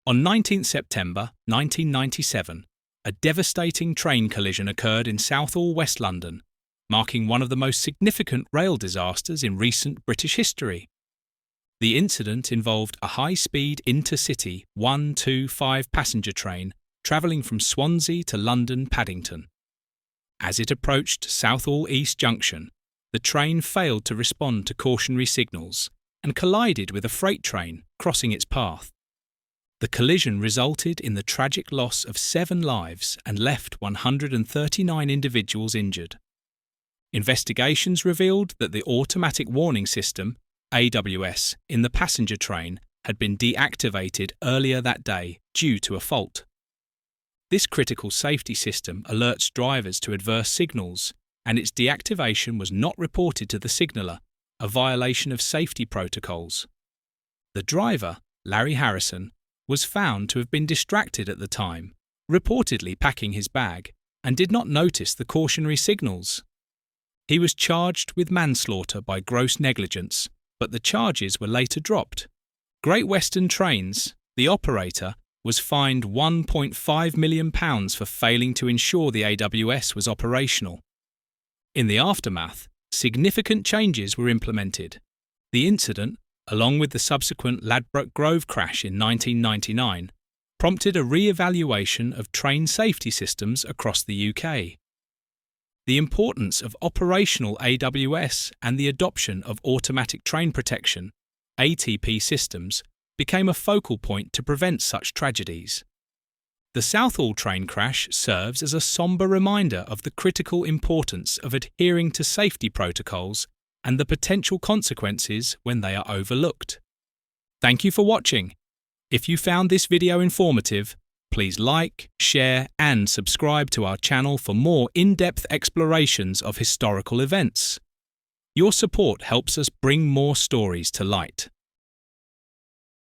On 19 September 1997, a devastating train collision occurred in Southall, West London, marking one of the most significant rail disasters in recent British history. The incident involved a high-speed InterCity 125 passenger train travelling from Swansea to London Paddington. As it approached Southall East Junction, the train failed to respond to cautionary signals and collided with a freight train crossing its path. The collision resulted in the tragic loss of 7 lives and left 139 individuals injured. Investigations revealed that the automatic warning system, AWS, in the passenger train had been deactivated earlier that day due to a fault. This critical safety system alerts drivers to adverse signals, and its deactivation was not reported to the signaller, a violation of safety protocols. The driver, Larry Harrison, was found to have been distracted at the time, reportedly packing his bag, and did not notice the cautionary signals. He was charged with manslaughter by gross negligence, but the charges were later dropped. Great Western Trains, the operator, was fined £1.5 million for failing to ensure the AWS was operational. In the aftermath, significant changes were implemented. The incident, along with the subsequent Ladbroke Grove crash in 1999, prompted a re-evaluation of train safety systems across the UK. The importance of operational AWS and the adoption of automatic train protection, ATP systems, became a focal point to prevent such tragedies. The Southall Train Crash serves as a sombre reminder of the critical importance of adhering to safety protocols and the potential consequences when they are overlooked. Thank you for watching. If you found this video informative, please like, share and subscribe to our channel for more in-depth explorations of historical events. Your support helps us bring more stories to light.